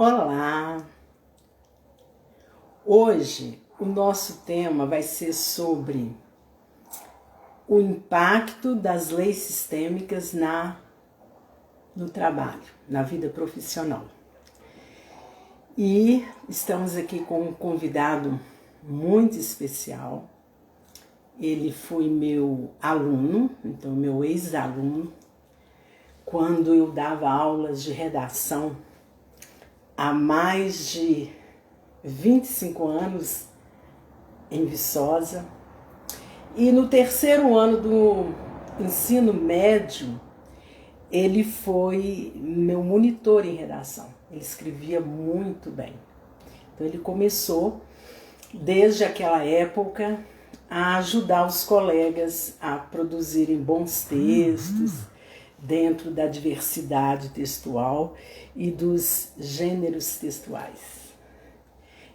Olá! Hoje o nosso tema vai ser sobre o impacto das leis sistêmicas no trabalho, na vida profissional. E estamos aqui com um convidado muito especial. Ele foi meu aluno, então meu ex-aluno, quando eu dava aulas de redação há mais de 25 anos em Viçosa. E no terceiro ano do ensino médio, ele foi meu monitor em redação. Ele escrevia muito bem. Então ele começou, desde aquela época, a ajudar os colegas a produzirem bons textos, dentro da diversidade textual e dos gêneros textuais.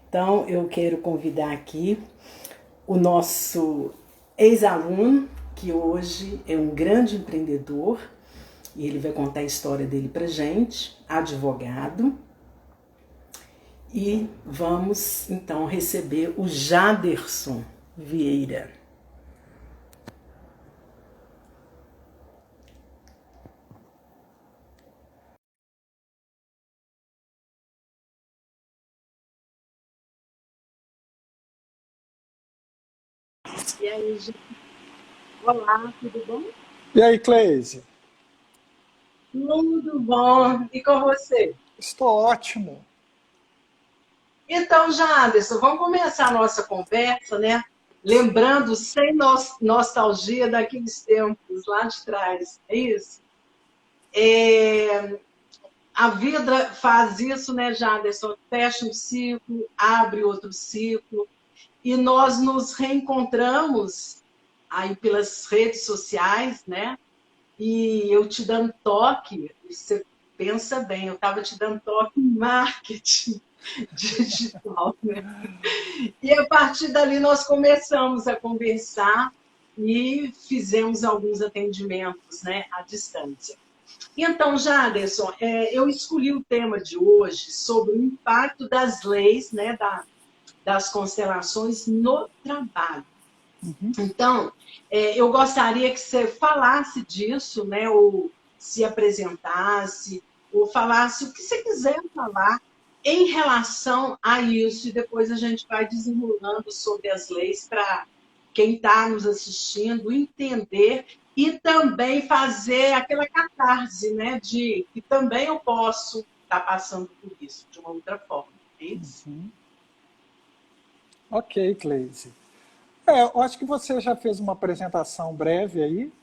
Então, eu quero convidar aqui o nosso ex-aluno, que hoje é um grande empreendedor, e ele vai contar a história dele pra gente, advogado. E vamos, então, receber o Jaderson Vieira. E aí, gente? Olá, tudo bom? E aí, Cleise? Tudo bom. E com você? Estou ótimo. Então, Jaderson, vamos começar a nossa conversa, né? Lembrando, sem nostalgia daqueles tempos lá de trás, é isso? A vida faz isso, né, Jaderson? Fecha um ciclo, abre outro ciclo, e nós nos reencontramos aí pelas redes sociais, né? E eu te dando toque, você pensa bem, eu estava te dando toque em marketing digital, né? E a partir dali nós começamos a conversar e fizemos alguns atendimentos, né, à distância. Então, Jaderson, eu escolhi o tema de hoje sobre o impacto das leis, né, das constelações no trabalho. Então, eu gostaria que você falasse disso, né, ou se apresentasse, ou falasse o que você quiser falar em relação a isso, e depois a gente vai desenrolando sobre as leis para quem está nos assistindo entender e também fazer aquela catarse, né, de que também eu posso estar passando por isso de uma outra forma. É isso? Ok, Cleise. Eu acho que você já fez uma apresentação breve aí.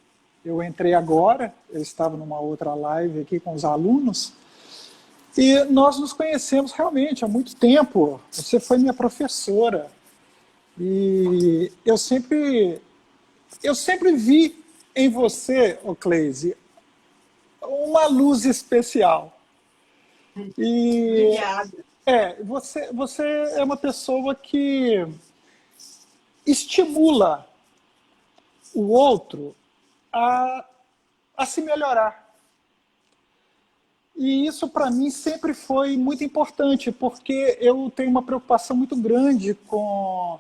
Eu entrei agora, eu estava numa outra live aqui com os alunos, e nós nos conhecemos realmente há muito tempo. Você foi minha professora, e eu sempre vi em você, Cleise, uma luz especial. E Obrigada. você é uma pessoa que estimula o outro a, a se melhorar. E isso, para mim, sempre foi muito importante, porque eu tenho uma preocupação muito grande com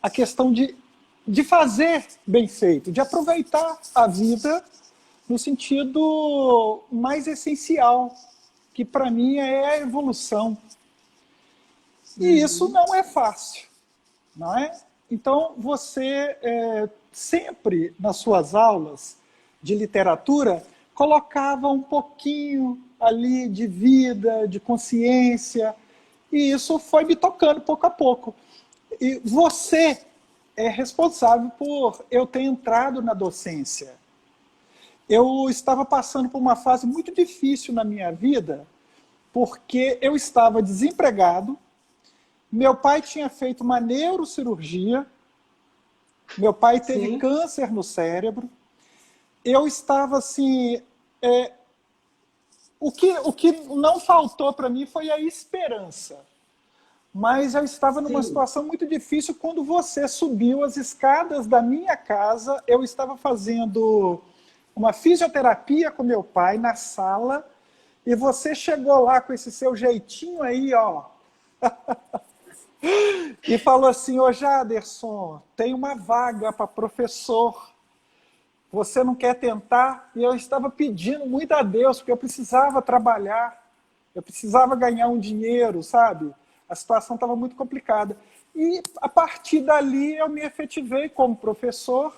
a questão de fazer bem feito, de aproveitar a vida no sentido mais essencial, que para mim é a evolução. E isso não é fácil, não é? Então, você sempre, nas suas aulas de literatura, colocava um pouquinho ali de vida, de consciência, e isso foi me tocando pouco a pouco. E você é responsável por eu ter entrado na docência. Eu estava passando por uma fase muito difícil na minha vida, porque eu estava desempregado, meu pai tinha feito uma neurocirurgia, meu pai teve Sim. câncer no cérebro. Eu estava assim... o que não faltou para mim foi a esperança. Mas eu estava numa Sim. situação muito difícil quando você subiu as escadas da minha casa. Eu estava fazendo uma fisioterapia com meu pai na sala E você chegou lá com esse seu jeitinho aí, ó. E falou assim, ô Jaderson, tem uma vaga para professor. Você não quer tentar? E eu estava pedindo muito a Deus, porque eu precisava trabalhar. Eu precisava ganhar um dinheiro, sabe? A situação estava muito complicada. E, a partir dali, eu me efetivei como professor.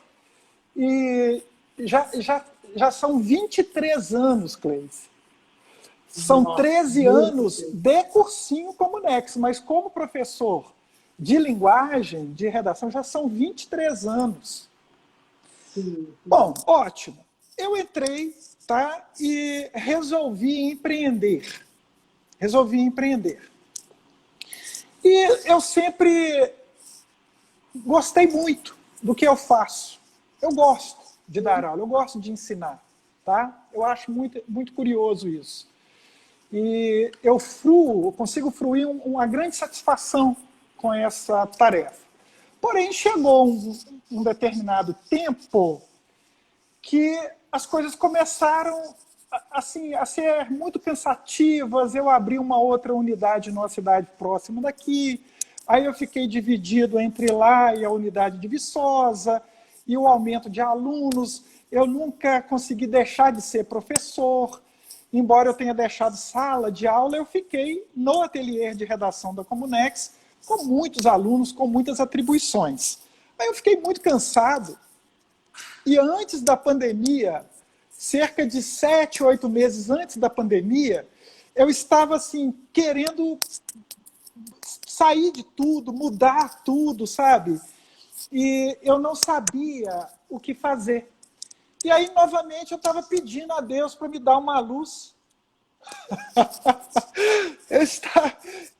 E já são 23 anos, Cleice. São Nossa, 13 anos de cursinho Comunex, mas como professor de linguagem, de redação, já são 23 anos. sim. Bom, ótimo. Eu entrei, tá, e resolvi empreender. Resolvi empreender. E eu sempre gostei muito do que eu faço. Eu gosto de dar aula, eu gosto de ensinar, tá? Eu acho muito, muito curioso isso. E eu consigo fruir uma grande satisfação com essa tarefa. Porém, chegou um determinado tempo que as coisas começaram assim, a ser muito cansativas. Eu abri uma outra unidade numa cidade próxima daqui, aí eu fiquei dividido entre lá e a unidade de Viçosa, e o aumento de alunos. Eu nunca consegui deixar de ser professor. Embora eu tenha deixado sala de aula, eu fiquei no ateliê de redação da Comunex, com muitos alunos, com muitas atribuições. Aí eu fiquei muito cansado. E antes da pandemia, cerca de 7, 8 meses antes da pandemia, eu estava assim, querendo sair de tudo, mudar tudo, sabe? E eu não sabia o que fazer. E aí, novamente, eu estava pedindo a Deus para me dar uma luz.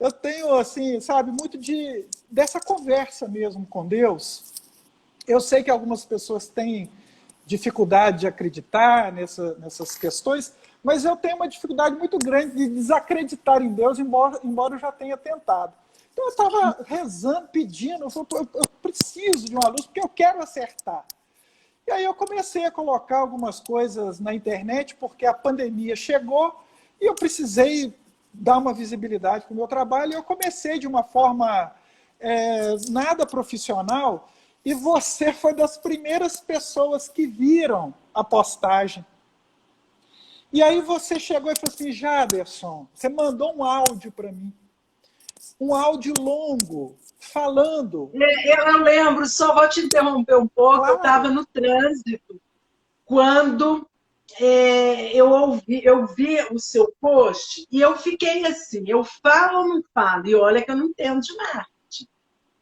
Eu tenho, assim, sabe, muito dessa conversa mesmo com Deus. Eu sei que algumas pessoas têm dificuldade de acreditar nessas questões, mas eu tenho uma dificuldade muito grande de desacreditar em Deus, embora eu já tenha tentado. Então eu estava rezando, pedindo, eu preciso de uma luz, porque eu quero acertar. E aí eu comecei a colocar algumas coisas na internet, porque a pandemia chegou e eu precisei dar uma visibilidade para o meu trabalho, e eu comecei de uma forma nada profissional, e você foi das primeiras pessoas que viram a postagem. E aí você chegou e falou assim, Jaderson, você mandou um áudio para mim, um áudio longo, falando. Eu lembro, só vou te interromper um pouco, eu estava Claro. no trânsito quando eu vi o seu post e eu fiquei assim, eu falo ou não falo? E olha que eu não entendo de marketing.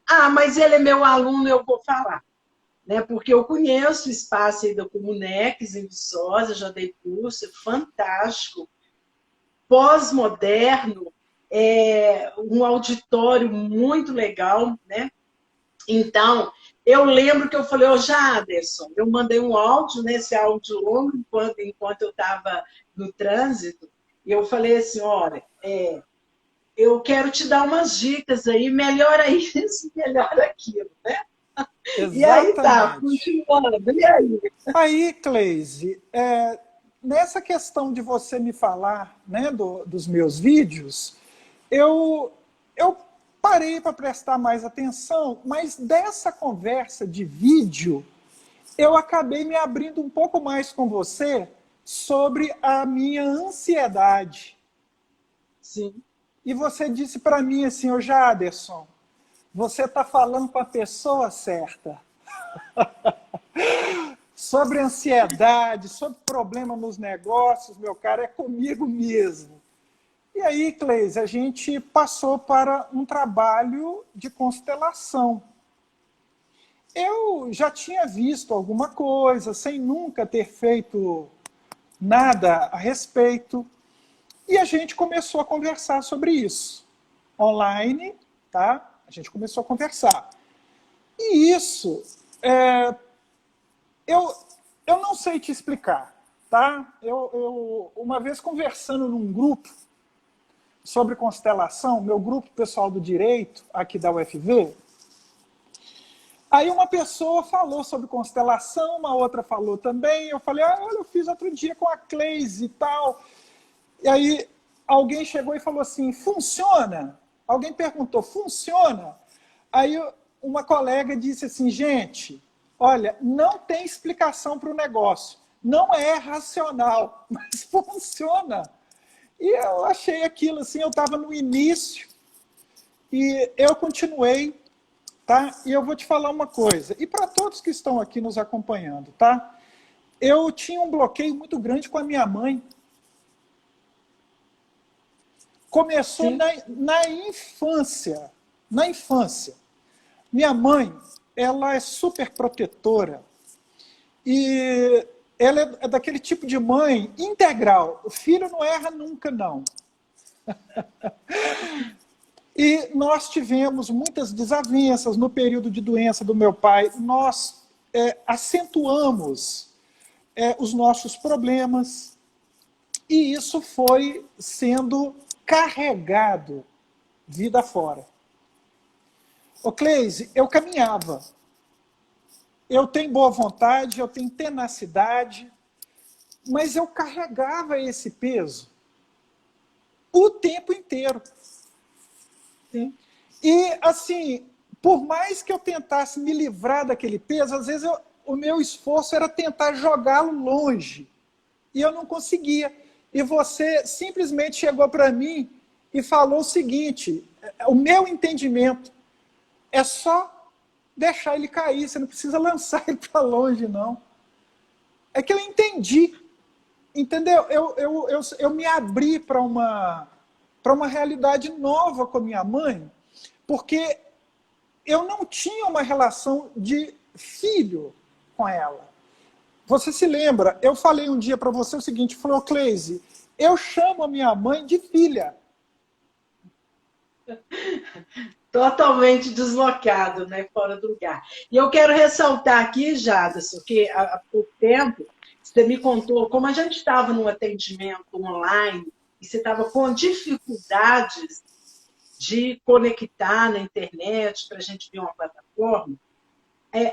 Ah, mas ele é meu aluno, eu vou falar. Né? Porque eu conheço o espaço aí da Comunex em Viçosa, já dei curso, é fantástico, pós-moderno, um auditório muito legal, né? Então, eu lembro que eu falei, ô Jaderson, eu mandei um áudio, né, esse áudio longo, enquanto eu estava no trânsito, e eu falei assim, olha, eu quero te dar umas dicas aí, melhora isso, melhora aquilo, né? E aí tá, Exatamente. continuando, e aí? Aí, Cleise, nessa questão de você me falar, né, dos meus vídeos, eu parei para prestar mais atenção, mas dessa conversa de vídeo, eu acabei me abrindo um pouco mais com você sobre a minha ansiedade. Sim. E você disse para mim assim, ô Jaderson, você está falando com a pessoa certa. Sobre ansiedade, sobre problema nos negócios, meu cara, é comigo mesmo. E aí, Cleise, a gente passou para um trabalho de constelação. Eu já tinha visto alguma coisa, sem nunca ter feito nada a respeito, e a gente começou a conversar sobre isso. Online, tá? A gente começou a conversar. E isso, eu não sei te explicar, tá? Uma vez conversando num grupo sobre constelação, meu grupo pessoal do direito, aqui da UFV, aí uma pessoa falou sobre constelação, uma outra falou também, eu falei, olha, eu fiz outro dia com a Cleise e tal. E aí alguém chegou e falou assim, funciona? Alguém perguntou, funciona? Aí uma colega disse assim, gente, olha, não tem explicação para o negócio. Não é racional, mas funciona. E eu achei aquilo assim, eu estava no início e eu continuei, tá? E eu vou te falar uma coisa, e para todos que estão aqui nos acompanhando, tá? Eu tinha um bloqueio muito grande com a minha mãe. Começou na infância. Na infância. Minha mãe, ela é super protetora. E ela é daquele tipo de mãe integral. O filho não erra nunca, não. E nós tivemos muitas desavenças no período de doença do meu pai. Nós acentuamos os nossos problemas. E isso foi sendo carregado vida fora. Ô Cleise, eu caminhava. Eu tenho boa vontade, eu tenho tenacidade, mas eu carregava esse peso o tempo inteiro. Sim. E, assim, por mais que eu tentasse me livrar daquele peso, às vezes o meu esforço era tentar jogá-lo longe. E eu não conseguia. E você simplesmente chegou para mim e falou o seguinte, o meu entendimento é só deixar ele cair, você não precisa lançar ele para longe, não. É que eu entendi, entendeu? Eu me abri para uma realidade nova com a minha mãe, porque eu não tinha uma relação de filho com ela. Você se lembra, eu falei um dia para você o seguinte, falou, Cleise, eu chamo a minha mãe de filha. Totalmente deslocado, né? Fora do lugar. E eu quero ressaltar aqui, Jaderson, que há pouco tempo você me contou como a gente estava num atendimento online e você estava com dificuldades de conectar na internet para a gente ver uma plataforma.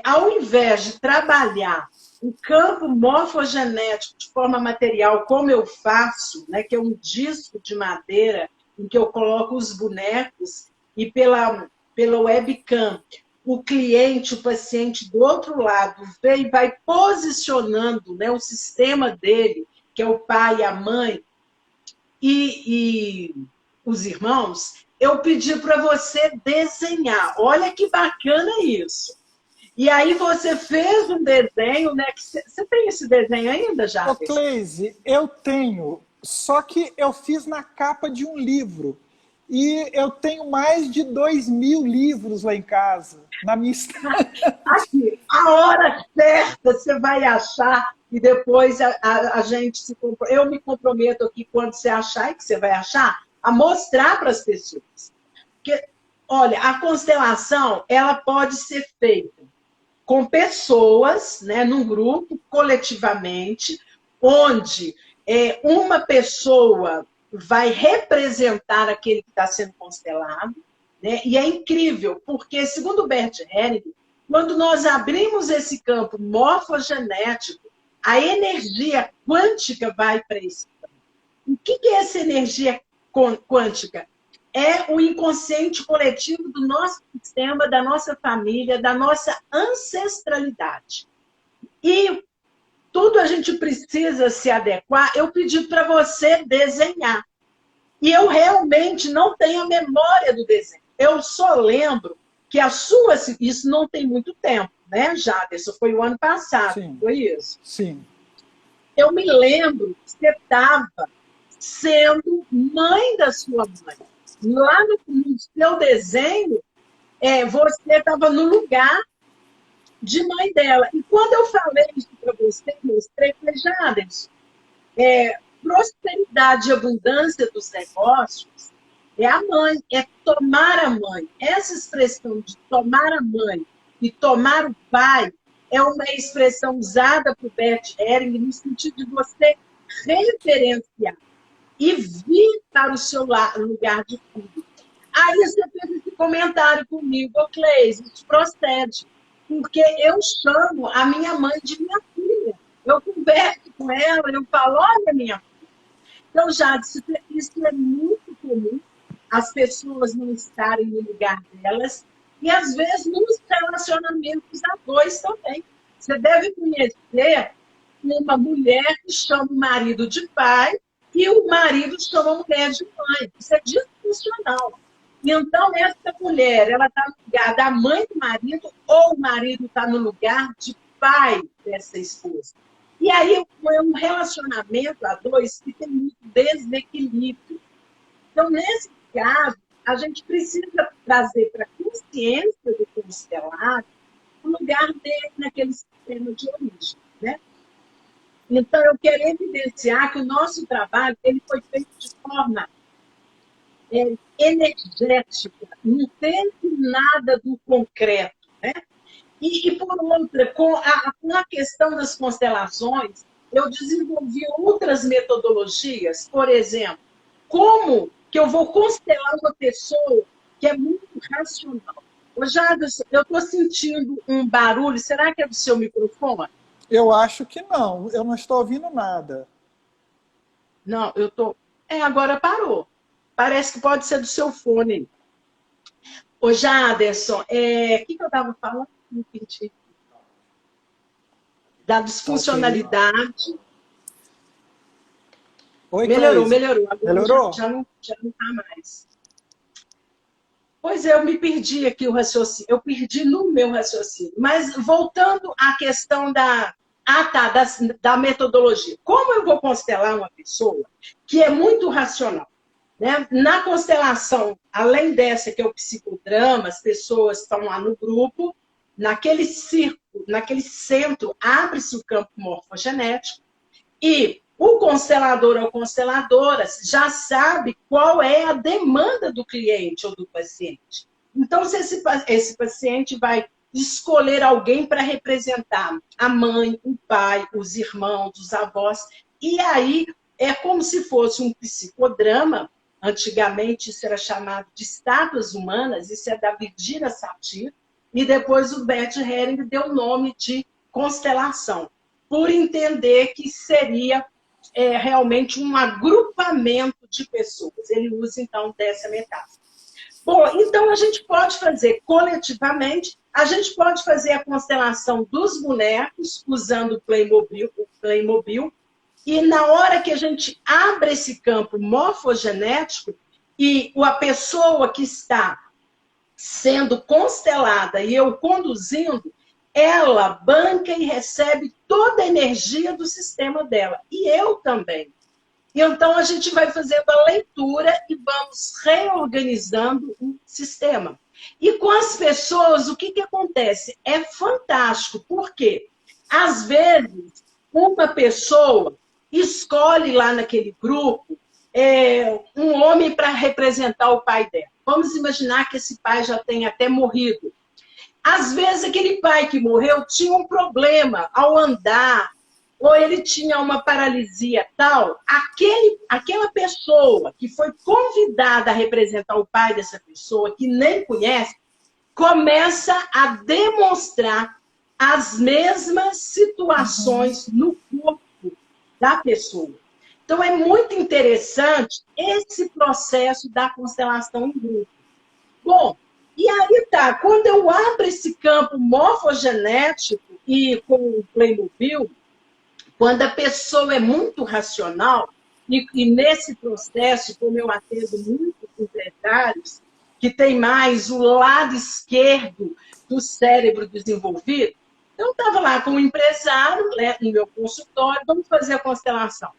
Ao invés de trabalhar o campo morfogenético de forma material, como eu faço, né, que é um disco de madeira em que eu coloco os bonecos e pela webcam, o cliente, o paciente do outro lado, vê e vai posicionando, né, o sistema dele, que é o pai e a mãe, e os irmãos, eu pedi para você desenhar. Olha que bacana isso. E aí você fez um desenho, né? Você tem esse desenho ainda, já? Ô, Cleise, eu tenho, só que eu fiz na capa de um livro. E eu tenho mais de 2.000 livros lá em casa, na minha estante. Aqui, a hora certa você vai achar e depois a gente se compromete. Eu me comprometo aqui, quando você achar e que você vai achar, a mostrar para as pessoas. Porque, olha, a constelação, ela pode ser feita com pessoas, né, num grupo, coletivamente, onde uma pessoa vai representar aquele que está sendo constelado, né? E é incrível, porque, segundo Bert Hellinger, quando nós abrimos esse campo morfogenético, a energia quântica vai para esse campo. O que é essa energia quântica? É o inconsciente coletivo do nosso sistema, da nossa família, da nossa ancestralidade. E tudo a gente precisa se adequar. Eu pedi para você desenhar. E eu realmente não tenho a memória do desenho. Eu só lembro que a sua... Isso não tem muito tempo, né, Jaderson? Foi o ano passado, Sim. Foi isso? Sim. Eu me lembro que você estava sendo mãe da sua mãe. Lá no seu desenho, você estava no lugar de mãe dela. E quando eu falei isso para você, mostrei para Jaderson, prosperidade e abundância dos negócios é a mãe, é tomar a mãe. Essa expressão de tomar a mãe e tomar o pai é uma expressão usada por Bert Hellinger no sentido de você referenciar e vir para o seu lugar de tudo. Aí você fez esse comentário comigo, Cleise, isso procede, porque eu chamo a minha mãe de minha filha. Eu converso com ela, eu falo, olha minha filha. Então, já isso é muito comum, as pessoas não estarem no lugar delas, e às vezes nos relacionamentos a dois também. Você deve conhecer uma mulher que chama o marido de pai e o marido chama a mulher de mãe. Isso é disfuncional. Então, essa mulher, ela está no lugar da mãe do marido ou o marido está no lugar de pai dessa esposa. E aí é um relacionamento a dois que tem muito desequilíbrio. Então, nesse caso, a gente precisa trazer para a consciência do constelado o lugar dele naquele sistema de origem, né? Então, eu quero evidenciar que o nosso trabalho ele foi feito de forma energética, não teve nada do concreto, né? E por outra, com a questão das constelações, eu desenvolvi outras metodologias, por exemplo, como que eu vou constelar uma pessoa que é muito racional. Ô, Jaderson, eu estou sentindo um barulho, será que é do seu microfone? Eu acho que não, eu não estou ouvindo nada. Não, eu estou... agora parou. Parece que pode ser do seu fone. Ô, Jaderson, o que eu estava falando? Da disfuncionalidade. Oi, melhorou. Agora melhorou? Já não está mais. Pois é, eu me perdi aqui o raciocínio. Eu perdi no meu raciocínio. Mas voltando à questão da metodologia. Como eu vou constelar uma pessoa que é muito racional? Né? Na constelação, além dessa que é o psicodrama, as pessoas estão lá no grupo, naquele círculo, naquele centro, abre-se o campo morfogenético e o constelador ou consteladora já sabe qual é a demanda do cliente ou do paciente. Então, se esse paciente vai escolher alguém para representar a mãe, o pai, os irmãos, os avós, e aí é como se fosse um psicodrama. Antigamente isso era chamado de estátuas humanas, isso é da Virginia Satir, e depois o Bert Hellinger deu o nome de constelação, por entender que seria realmente um agrupamento de pessoas. Ele usa, então, dessa metáfora. Bom, então a gente pode fazer coletivamente, a gente pode fazer a constelação dos bonecos, usando o Playmobil, e na hora que a gente abre esse campo morfogenético e a pessoa que está sendo constelada e eu conduzindo, ela banca e recebe toda a energia do sistema dela. E eu também. Então, a gente vai fazendo a leitura e vamos reorganizando o sistema. E com as pessoas, o que acontece? É fantástico, porque, às vezes, uma pessoa escolhe lá naquele grupo um homem para representar o pai dela. Vamos imaginar que esse pai já tenha até morrido. Às vezes, aquele pai que morreu tinha um problema ao andar, ou ele tinha uma paralisia tal. Aquela pessoa que foi convidada a representar o pai dessa pessoa, que nem conhece, começa a demonstrar as mesmas situações no corpo da pessoa. Então, é muito interessante esse processo da constelação em grupo. Bom, e aí tá, quando eu abro esse campo morfogenético e com o Playmobil, quando a pessoa é muito racional, e nesse processo, como eu atendo muitos empresários, que tem mais o lado esquerdo do cérebro desenvolvido, eu estava lá com um empresário, né, no meu consultório, vamos fazer a constelação.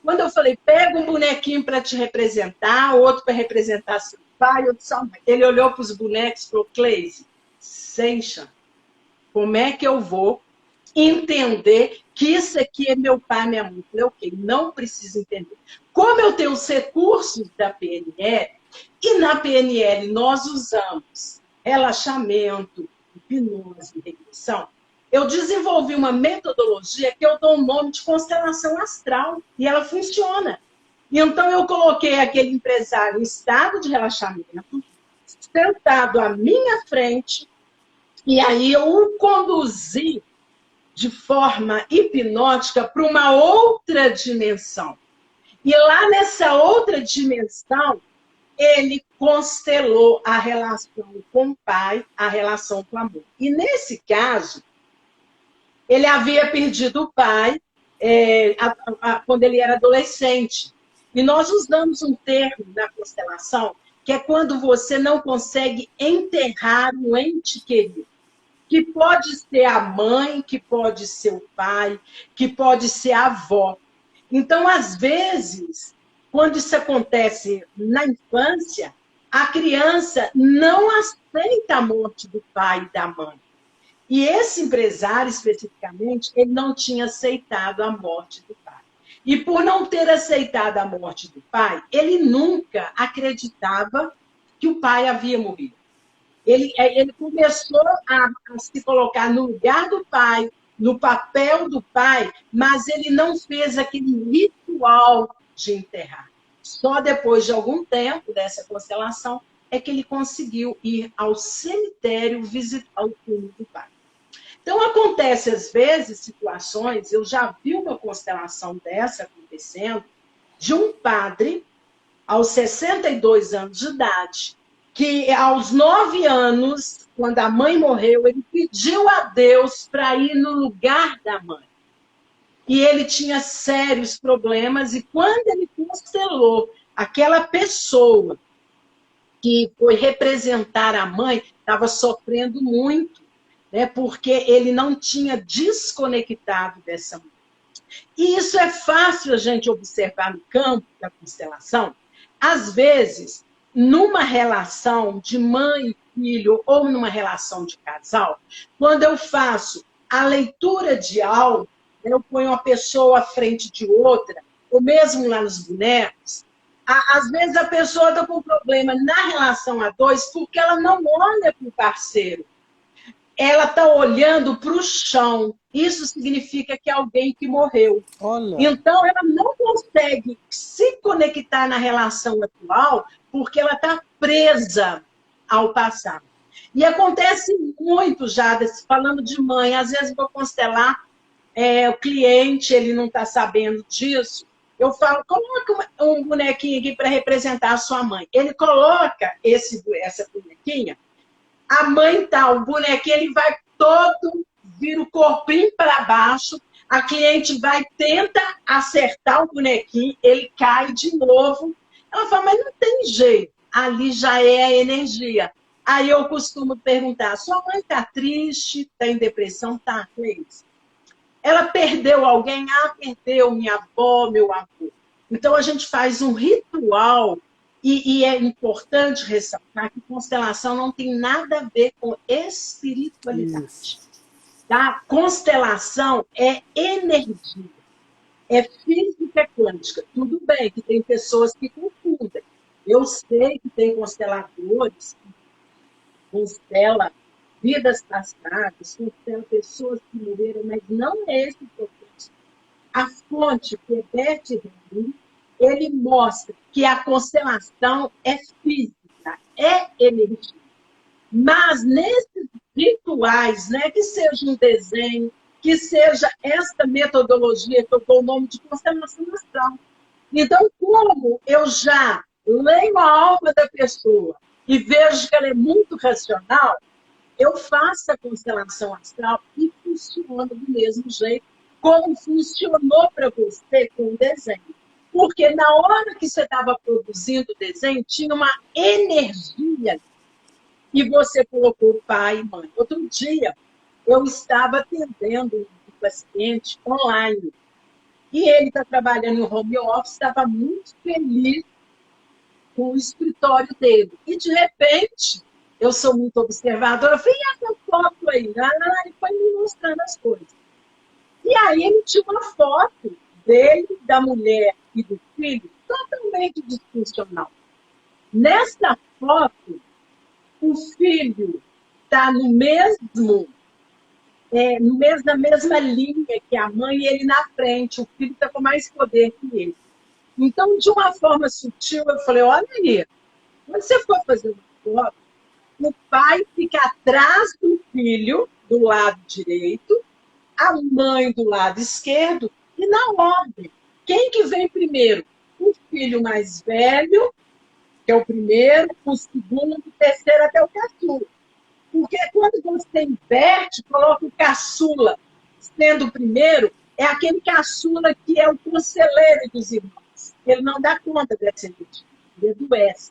Quando eu falei, pega um bonequinho para te representar, outro para representar seu pai, outro sua mãe. Ele olhou para os bonecos e falou, Cleise, Seixa, como é que eu vou entender que isso aqui é meu pai e minha mãe? Eu falei, ok, não preciso entender. Como eu tenho os recursos da PNL, e na PNL nós usamos relaxamento, hipnose e regressão, eu desenvolvi uma metodologia que eu dou o nome de constelação astral, e ela funciona. Então, eu coloquei aquele empresário em estado de relaxamento, sentado à minha frente, e aí eu o conduzi de forma hipnótica para uma outra dimensão. E lá nessa outra dimensão, ele constelou a relação com o pai, a relação com a mãe. E nesse caso, ele havia perdido o pai quando ele era adolescente. E nós usamos um termo na constelação, que é quando você não consegue enterrar um ente querido. Que pode ser a mãe, que pode ser o pai, que pode ser a avó. Então, às vezes, quando isso acontece na infância, a criança não aceita a morte do pai e da mãe. E esse empresário, especificamente, ele não tinha aceitado a morte do pai. E por não ter aceitado a morte do pai, ele nunca acreditava que o pai havia morrido. Ele começou a se colocar no lugar do pai, no papel do pai, mas ele não fez aquele ritual de enterrar. Só depois de algum tempo dessa constelação é que ele conseguiu ir ao cemitério visitar o túmulo do pai. Então, acontece às vezes situações, eu já vi uma constelação dessa acontecendo, de um padre, aos 62 anos de idade, que aos 9 anos, quando a mãe morreu, ele pediu a Deus para ir no lugar da mãe. E ele tinha sérios problemas, e quando ele constelou aquela pessoa que foi representar a mãe, estava sofrendo muito, né, porque ele não tinha desconectado dessa mãe. E isso é fácil a gente observar no campo da constelação. Às vezes, numa relação de mãe e filho ou numa relação de casal, quando eu faço a leitura de algo, eu ponho uma pessoa à frente de outra, ou mesmo lá nos bonecos, às vezes a pessoa está com problema na relação a dois porque ela não olha para o parceiro. Ela está olhando para o chão. Isso significa que é alguém que morreu. Olha. Então, ela não consegue se conectar na relação atual porque ela está presa ao passado. E acontece muito já, falando de mãe, às vezes vou constelar, o cliente ele não está sabendo disso, eu falo, coloca um bonequinho aqui para representar a sua mãe. Ele coloca essa bonequinha, a mãe tá, o bonequinho ele vai todo, vira o corpinho para baixo, a cliente vai, tenta acertar o bonequinho, ele cai de novo. Ela fala, mas não tem jeito, ali já é a energia. Aí eu costumo perguntar, sua mãe está triste, está em depressão? Tá, Cleide. Ela perdeu alguém? Ah, perdeu minha avó, meu avô. Então a gente faz um ritual. E é importante ressaltar que constelação não tem nada a ver com espiritualidade. Tá? Constelação é energia, é física quântica. Tudo bem que tem pessoas que confundem. Eu sei que tem consteladores que constelam vidas passadas, constelam pessoas que morreram, mas não é esse o propósito. A fonte, que é Bert Helling, ele mostra que a constelação é física, é energia. Mas nesses rituais, né, que seja um desenho, que seja esta metodologia que eu dou o nome de constelação astral. Então, como eu já leio a alma da pessoa e vejo que ela é muito racional, eu faço a constelação astral e funciona do mesmo jeito, como funcionou para você com o desenho. Porque na hora que você estava produzindo o desenho, tinha uma energia e você colocou pai e mãe. Outro dia, eu estava atendendo um paciente online e ele está trabalhando em home office, estava muito feliz com o escritório dele. E, de repente, eu sou muito observadora, eu falei, e essa foto aí? Ele foi me mostrando as coisas. E aí ele tinha uma foto dele, da mulher e do filho, totalmente disfuncional. Nessa foto, o filho está na mesma linha que a mãe e ele na frente. O filho está com mais poder que ele. Então, de uma forma sutil, eu falei, olha aí, quando você for fazer uma foto, o pai fica atrás do filho, do lado direito, a mãe do lado esquerdo, e na ordem. Quem que vem primeiro? O filho mais velho, que é o primeiro, o segundo, o terceiro até o caçula. Porque quando você inverte, coloca o caçula sendo o primeiro, é aquele caçula que é o conselheiro dos irmãos. Ele não dá conta dessa energia, ele adoece.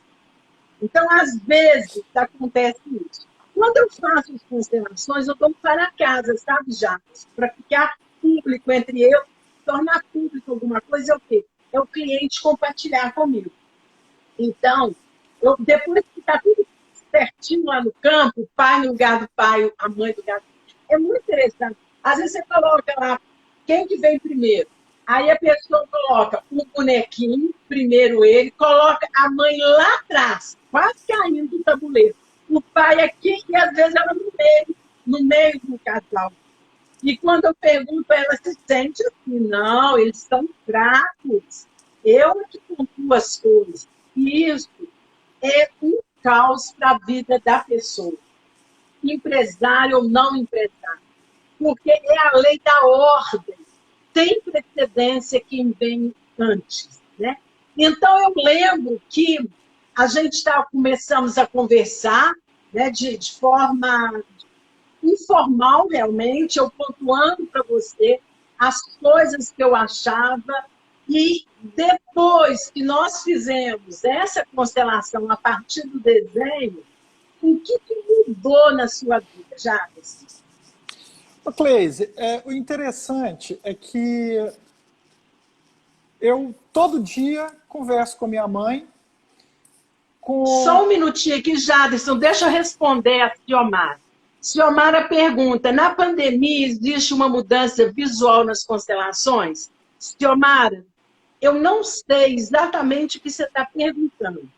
Então, às vezes, acontece isso. Quando eu faço as constelações, eu dou para casa, sabe, Jacques? Para ficar público entre eu, tornar público alguma coisa, é o quê? É o cliente compartilhar comigo. Então, depois que está tudo certinho lá no campo, o pai no lugar do pai, a mãe do lugar do pai, é muito interessante. Às vezes você coloca lá, quem que vem primeiro? Aí a pessoa coloca o bonequinho, primeiro ele, coloca a mãe lá atrás, quase caindo do tabuleiro. O pai aqui e às vezes ela no meio do casal. E quando eu pergunto, ela se sente assim, não, eles estão fracos. Eu é que pontuo as coisas. E isso é um caos para a vida da pessoa. Empresário ou não empresário. Porque é a lei da ordem. Tem precedência quem vem antes, né? Então, eu lembro que a gente começamos a conversar, né, de forma informal, realmente, eu pontuando para você as coisas que eu achava, e depois que nós fizemos essa constelação a partir do desenho, o que mudou na sua vida, Jacques? Cleise, o interessante é que eu todo dia converso com minha mãe. Só um minutinho aqui, Jaderson, deixa eu responder a Ciomara. Ciomara pergunta, na pandemia existe uma mudança visual nas constelações? Ciomara, eu não sei exatamente o que você está perguntando.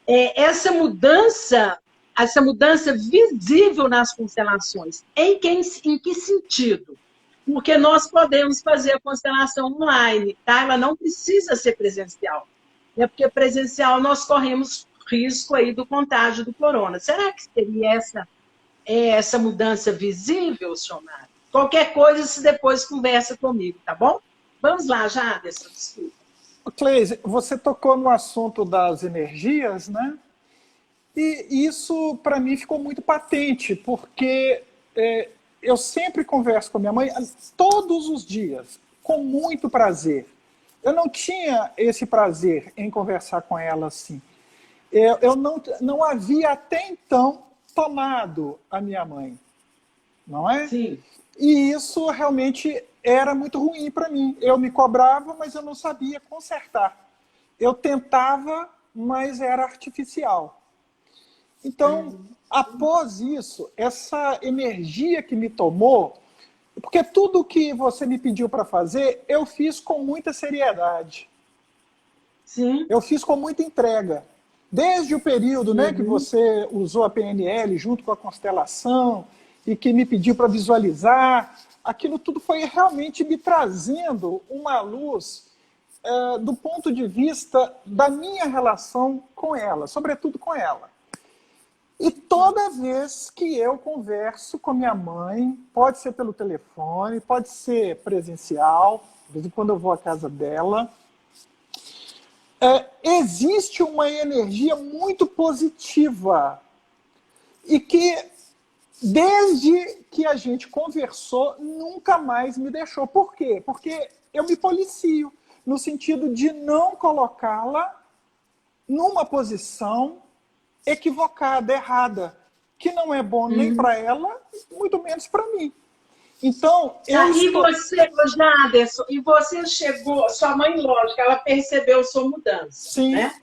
Essa mudança visível nas constelações, em que sentido? Porque nós podemos fazer a constelação online, tá? Ela não precisa ser presencial. Né? Porque presencial nós corremos risco aí do contágio do corona. Será que seria essa mudança visível, Ciomara? Qualquer coisa, se depois conversa comigo, tá bom? Vamos lá, Jaderson, desculpa. Cleise, você tocou no assunto das energias, né? E isso, para mim, ficou muito patente, porque eu sempre converso com a minha mãe, todos os dias, com muito prazer. Eu não tinha esse prazer em conversar com ela assim. Eu não havia até então tomado a minha mãe, não é? Sim. E isso realmente era muito ruim para mim. Eu me cobrava, mas eu não sabia consertar. Eu tentava, mas era artificial. Então, após isso, essa energia que me tomou, porque tudo que você me pediu para fazer, eu fiz com muita seriedade. Sim. Eu fiz com muita entrega. Desde o período, né, que você usou a PNL junto com a constelação e que me pediu para visualizar, aquilo tudo foi realmente me trazendo uma luz do ponto de vista da minha relação com ela, sobretudo com ela. E toda vez que eu converso com minha mãe, pode ser pelo telefone, pode ser presencial, de vez em quando eu vou à casa dela, existe uma energia muito positiva e que, desde que a gente conversou, nunca mais me deixou. Por quê? Porque eu me policio, no sentido de não colocá-la numa posição equivocada, errada, que não é bom nem para ela, muito menos para mim. Então, você, Jaderson, e você chegou, sua mãe, lógico, ela percebeu sua mudança. Sim. Né?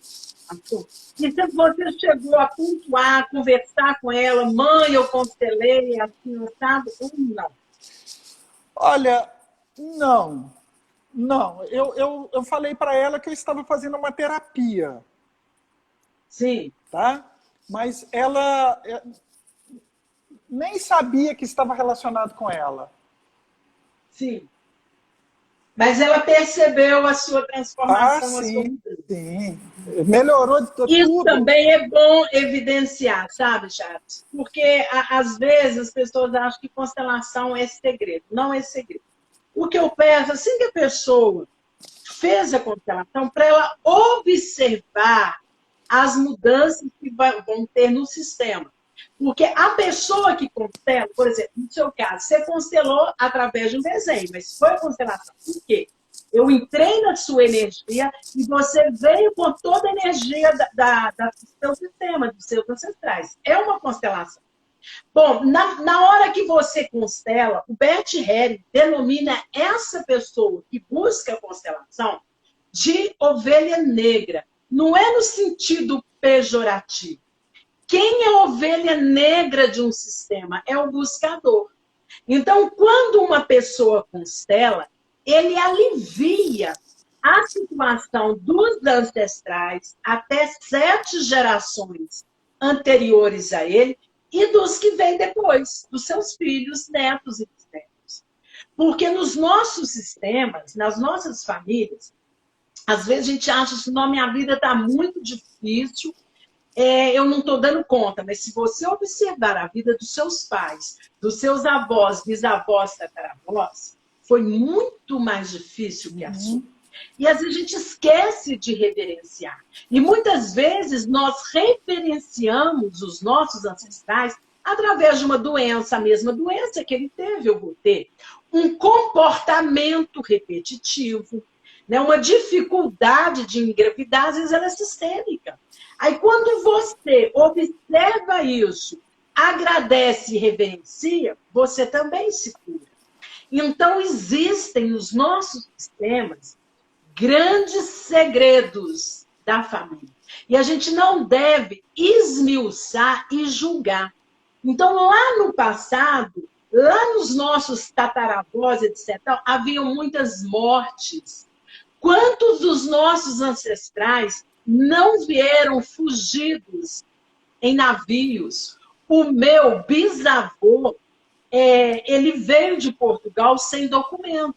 E você chegou a pontuar, a conversar com ela, mãe, eu constelei, assim, sabe? Ou não? Olha, não. Não. Eu falei para ela que eu estava fazendo uma terapia. Sim. Tá? Mas ela nem sabia que estava relacionado com ela. Sim. Mas ela percebeu a sua transformação, sim, a sua mudança. Sim. Melhorou de tudo. Isso também é bom evidenciar, sabe, Chaves? Porque, às vezes, as pessoas acham que constelação é segredo. Não é segredo. O que eu peço, assim que a pessoa fez a constelação, para ela ou observar as mudanças que vão ter no sistema. Porque a pessoa que constela, por exemplo, no seu caso, você constelou através de um desenho, mas foi constelação. Por quê? Eu entrei na sua energia e você veio com toda a energia do seu sistema, dos seus ancestrais. É uma constelação. Bom, na hora que você constela, o Bert Helling denomina essa pessoa que busca a constelação de ovelha negra. Não é no sentido pejorativo. Quem é a ovelha negra de um sistema? É o buscador. Então, quando uma pessoa constela, ele alivia a situação dos ancestrais até 7 gerações anteriores a ele e dos que vêm depois, dos seus filhos, netos e bisnetos. Porque nos nossos sistemas, nas nossas famílias, às vezes a gente acha que minha vida está muito difícil, eu não estou dando conta, mas se você observar a vida dos seus pais, dos seus avós, bisavós, tataravós, foi muito mais difícil que a sua. E às vezes a gente esquece de reverenciar. E muitas vezes nós reverenciamos os nossos ancestrais através de uma doença, a mesma doença que ele teve, eu vou ter. Um comportamento repetitivo, né? Uma dificuldade de engravidar, às vezes ela é sistêmica. Aí quando você observa isso, agradece e reverencia, você também se cura. Então existem nos nossos sistemas grandes segredos da família. E a gente não deve esmiuçar e julgar. Então, lá no passado, lá nos nossos tataravós, etc., haviam muitas mortes. Quantos dos nossos ancestrais não vieram fugidos em navios? O meu bisavô, ele veio de Portugal sem documento.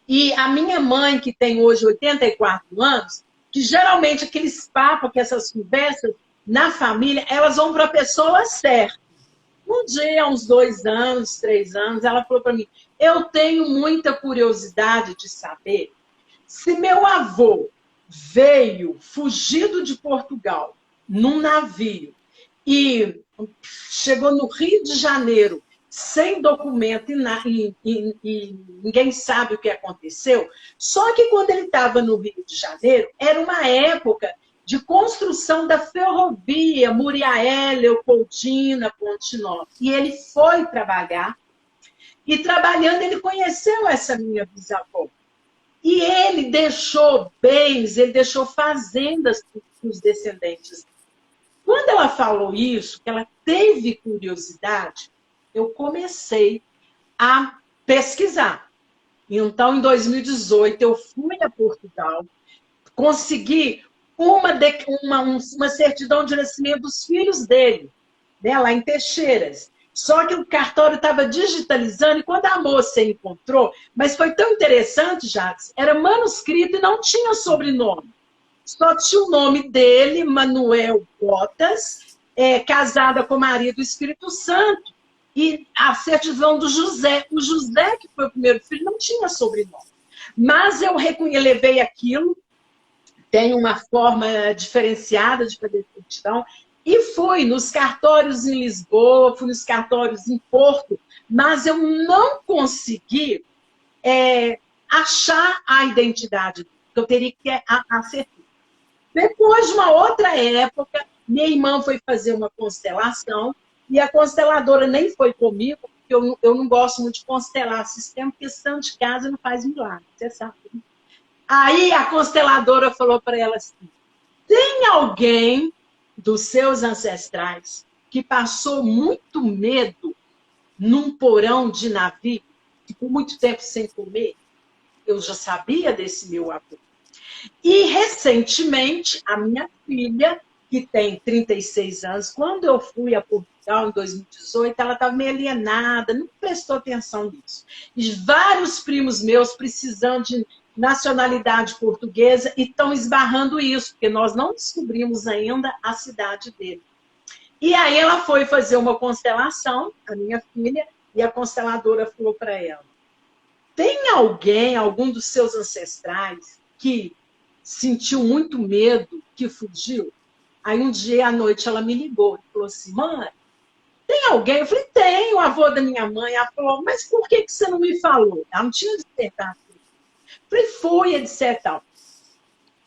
E a minha mãe, que tem hoje 84 anos, que geralmente aqueles papos, que essas conversas na família, elas vão para a pessoa certa. Um dia, uns 2 anos, 3 anos, ela falou para mim, eu tenho muita curiosidade de saber se meu avô veio fugido de Portugal num navio e chegou no Rio de Janeiro sem documento e ninguém sabe o que aconteceu. Só que quando ele estava no Rio de Janeiro, era uma época de construção da ferrovia Muriaé, Leopoldina, Ponte Nova. E ele foi trabalhar, e trabalhando ele conheceu essa minha bisavó. E ele deixou bens, ele deixou fazendas para os descendentes. Quando ela falou isso, que ela teve curiosidade, eu comecei a pesquisar. Então, em 2018, eu fui a Portugal, consegui uma certidão de nascimento dos filhos dele, né, lá em Teixeiras. Só que o cartório estava digitalizando e quando a moça encontrou, mas foi tão interessante, Jacques, era manuscrito e não tinha sobrenome. Só tinha o nome dele, Manuel Botas, casada com Maria do Espírito Santo. E a certidão do José. O José, que foi o primeiro filho, não tinha sobrenome. Mas eu levei aquilo, tem uma forma diferenciada de fazer certidão, e fui nos cartórios em Lisboa, fui nos cartórios em Porto, mas eu não consegui achar a identidade, que eu teria que acertar. Depois de uma outra época, minha irmã foi fazer uma constelação, e a consteladora nem foi comigo, porque eu não gosto muito de constelar sistema, porque santo de casa não faz milagre, você sabe. Aí a consteladora falou para ela assim, tem alguém dos seus ancestrais que passou muito medo num porão de navio, ficou muito tempo sem comer? Eu já sabia desse meu avô. E recentemente, a minha filha, que tem 36 anos, quando eu fui a Portugal em 2018, ela estava meio alienada, não prestou atenção nisso. E vários primos meus precisando de nacionalidade portuguesa e estão esbarrando isso, porque nós não descobrimos ainda a cidade dele. E aí ela foi fazer uma constelação, a minha filha, e a consteladora falou para ela, tem alguém, algum dos seus ancestrais, que sentiu muito medo, que fugiu. Aí um dia à noite ela me ligou e falou assim, mãe, tem alguém? Eu falei, tem, o avô da minha mãe. Ela falou, mas por que você não me falou? Ela não tinha despertado. Eu falei, foi, etc.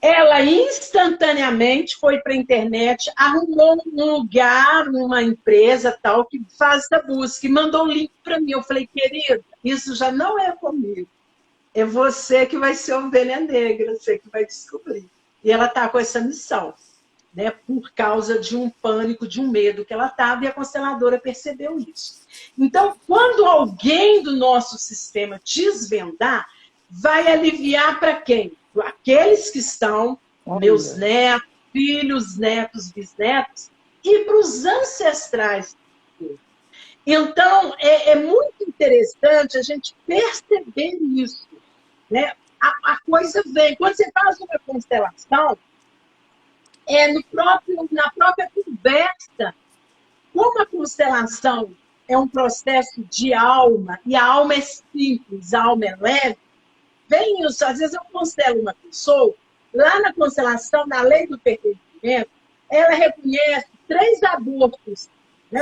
Ela instantaneamente foi para a internet, arrumou um lugar, uma empresa tal, que faz essa busca, e mandou um link para mim. Eu falei, querida, isso já não é comigo. É você que vai ser ovelha negra, você que vai descobrir. E ela está com essa missão, né, por causa de um pânico, de um medo que ela estava, e a consteladora percebeu isso. Então, quando alguém do nosso sistema desvendar, vai aliviar para quem? Para aqueles que estão, meus netos, filhos, netos, bisnetos, e para os ancestrais. Então, é muito interessante a gente perceber isso, né? A coisa vem. Quando você faz uma constelação, na própria conversa, como a constelação é um processo de alma, e a alma é simples, a alma é leve, vem isso. Às vezes eu constelo uma pessoa, lá na constelação, na lei do pertencimento, ela reconhece 3 abortos. Né?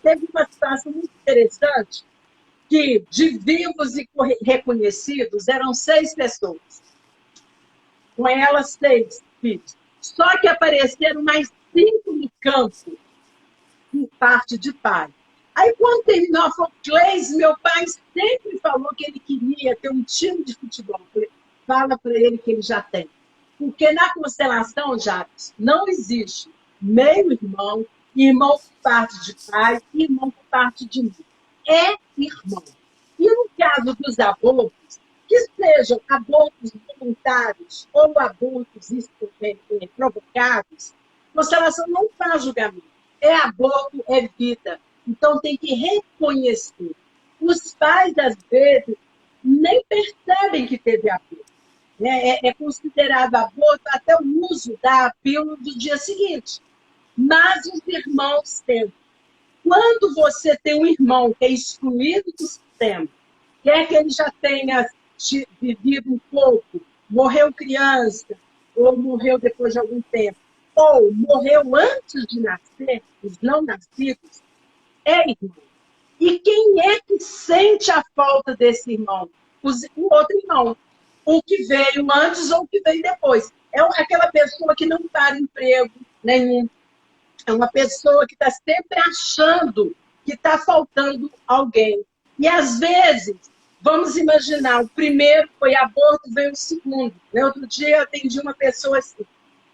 Teve uma situação muito interessante, que de vivos e reconhecidos eram 6 pessoas. Com elas, 6 filhos. Só que apareceram mais 5 no campo, por parte de pai. Aí, quando terminou a Cleis, meu pai sempre falou que ele queria ter um time de futebol. Fala para ele que ele já tem. Porque na constelação, Jacques, não existe meio-irmão, irmão por parte de pai e irmão por parte de mãe. É irmão. E no caso dos abortos, que sejam abortos voluntários ou abortos provocados, a constelação não faz julgamento. É aborto, é vida. Então, tem que reconhecer. Os pais, às vezes, nem percebem que teve aborto. É considerado aborto até o uso da pílula do dia seguinte. Mas os irmãos têm. Quando você tem um irmão que é excluído do sistema, quer que ele já tenha vivido um pouco, morreu criança, ou morreu depois de algum tempo, ou morreu antes de nascer, os não nascidos, é irmão. E quem é que sente a falta desse irmão? O outro irmão. O que veio antes ou o que veio depois. É aquela pessoa que não para emprego nenhum. É uma pessoa que está sempre achando que está faltando alguém. E, às vezes, vamos imaginar, o primeiro foi aborto, veio o segundo. Outro dia eu atendi uma pessoa assim.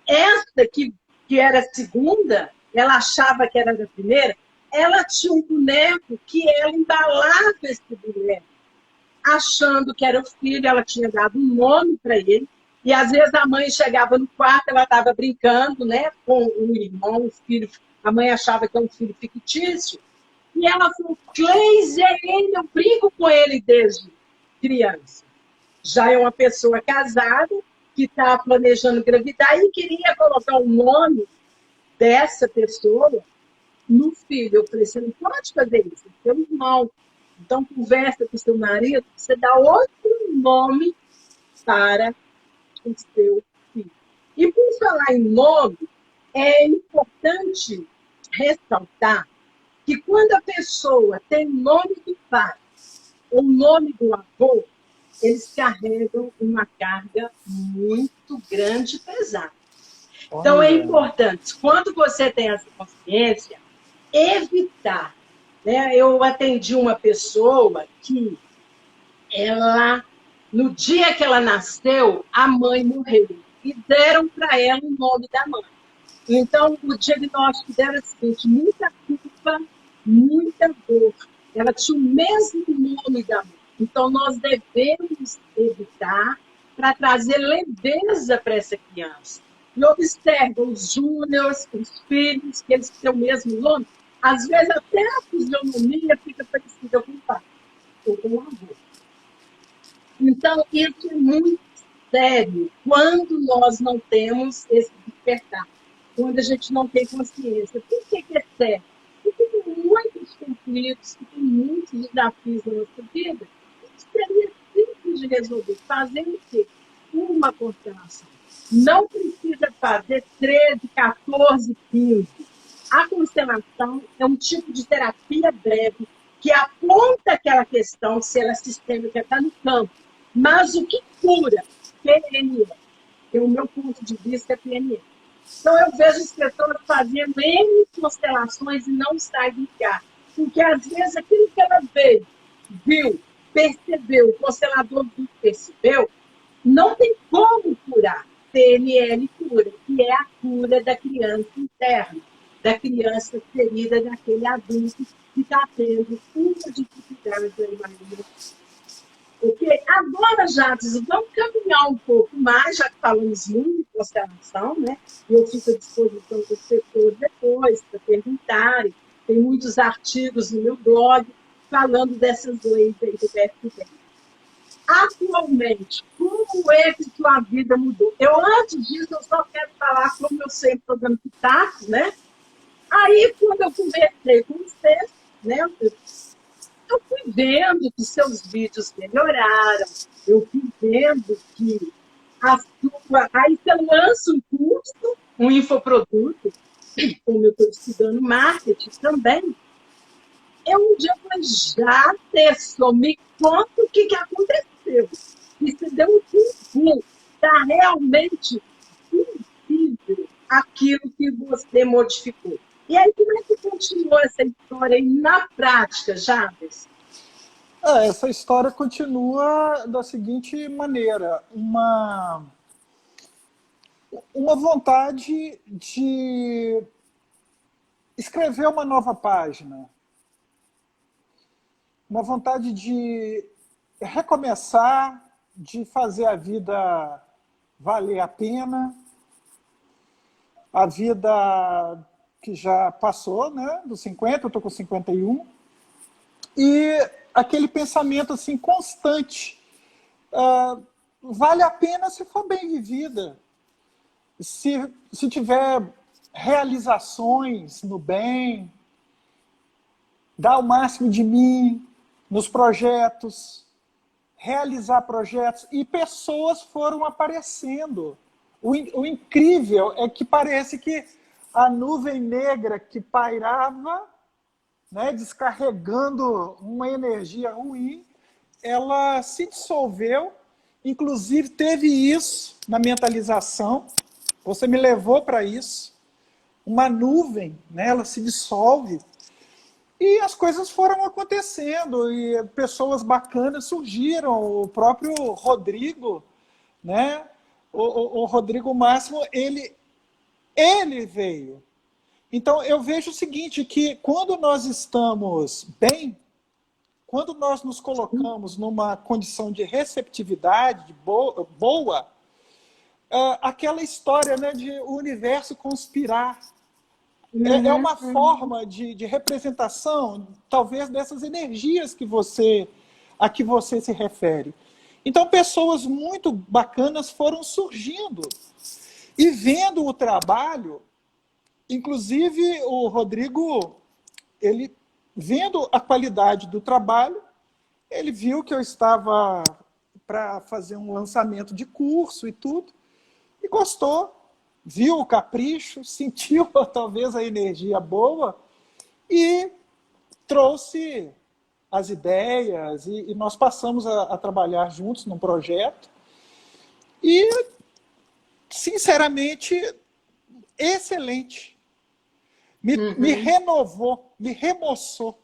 Essa que era a segunda, ela achava que era a primeira, ela tinha um boneco que ela embalava esse boneco, achando que era o filho, ela tinha dado um nome para ele, e às vezes a mãe chegava no quarto, ela estava brincando, né, com o irmão, o filho, a mãe achava que é um filho fictício, e ela falou, Cleis, é ele, eu brinco com ele desde criança. Já é uma pessoa casada, que está planejando engravidar e queria colocar o nome dessa pessoa no filho. Eu falei, você não pode fazer isso, é seu irmão. Então, conversa com o seu marido, você dá outro nome para o seu filho. E por falar em nome, é importante ressaltar que quando a pessoa tem o nome do pai ou o nome do avô, eles carregam uma carga muito grande e pesada. Então, é importante, quando você tem essa consciência, evitar. Né? Eu atendi uma pessoa que ela, no dia que ela nasceu, a mãe morreu. E deram para ela o nome da mãe. Então, o diagnóstico dela é o seguinte, muita culpa, muita dor. Ela tinha o mesmo nome da mãe. Então, nós devemos evitar para trazer leveza para essa criança. E observa os júniors, os filhos, que eles têm o mesmo nome, às vezes até a fisionomia fica parecida com o pai ou com o avô. Então, isso é muito sério quando nós não temos esse despertar, quando a gente não tem consciência. Por que é sério? Porque tem muitos conflitos, tem muitos desafios na nossa vida. Isso seria simples de resolver. Fazendo o quê? Uma constelação. Não precisa fazer 13, 14, 15. A constelação é um tipo de terapia breve que aponta aquela questão, se ela é sistêmica, está no campo. Mas o que cura? PNE. E o meu ponto de vista é PNE. Então, eu vejo as pessoas fazendo N constelações e não saem do lugar. Porque, às vezes, aquilo que ela veio, viu, percebeu, o constelador viu, percebeu, não tem como curar. PNL cura, que é a cura da criança interna, da criança ferida, daquele adulto que está tendo uma dificuldade aí, porque agora, Jades, vamos caminhar um pouco mais, já que falamos muito de constelação, né? Eu fico à disposição dos setores depois para perguntarem. Tem muitos artigos no meu blog falando dessas leis aí do PFD. Atualmente, como é que sua vida mudou? Eu, antes disso, eu só quero falar como eu sempre estou dando pitaco, né? Aí, quando eu conversei com você, né? Eu fui vendo que seus vídeos melhoraram, eu fui vendo que a sua... Aí você lança um curso, um infoproduto, como eu estou estudando marketing também. Eu um dia falei, já, Tesson, me conta o que aconteceu. E você deu um pulo. Está realmente incrível aquilo que você modificou. E aí, como é que continua essa história aí na prática, Jabes? Essa história continua da seguinte maneira: uma vontade de escrever uma nova página, uma vontade de recomeçar, de fazer a vida valer a pena, a vida que já passou, né, dos 50, eu estou com 51, e aquele pensamento assim constante, vale a pena se for bem vivida, se tiver realizações no bem, dar o máximo de mim nos projetos, realizar projetos, e pessoas foram aparecendo. O incrível é que parece que a nuvem negra que pairava, né, descarregando uma energia ruim, ela se dissolveu. Inclusive teve isso na mentalização, você me levou para isso, uma nuvem, né, ela se dissolve, e as coisas foram acontecendo, e pessoas bacanas surgiram. O próprio Rodrigo, né, o Rodrigo Máximo, ele veio. Então eu vejo o seguinte, que quando nós estamos bem, quando nós nos colocamos numa condição de receptividade boa, aquela história, né, de o universo conspirar. É uma forma de representação, talvez, dessas energias a que você se refere. Então, pessoas muito bacanas foram surgindo. E vendo o trabalho, inclusive o Rodrigo, ele vendo a qualidade do trabalho, ele viu que eu estava para fazer um lançamento de curso e tudo, e gostou. Viu o capricho, sentiu talvez a energia boa e trouxe as ideias, e nós passamos a trabalhar juntos num projeto. E, sinceramente, excelente. Me renovou, me remoçou.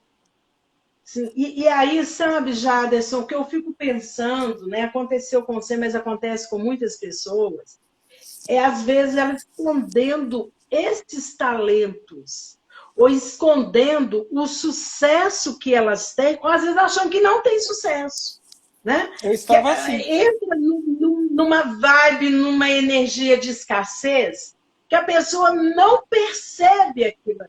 Sim. E aí, sabe, Jaderson, o que eu fico pensando, né, aconteceu com você, mas acontece com muitas pessoas, às vezes, ela escondendo esses talentos, ou escondendo o sucesso que elas têm, ou às vezes achando que não tem sucesso. Né? Eu estava assim. Entra numa vibe, numa energia de escassez, que a pessoa não percebe aquilo.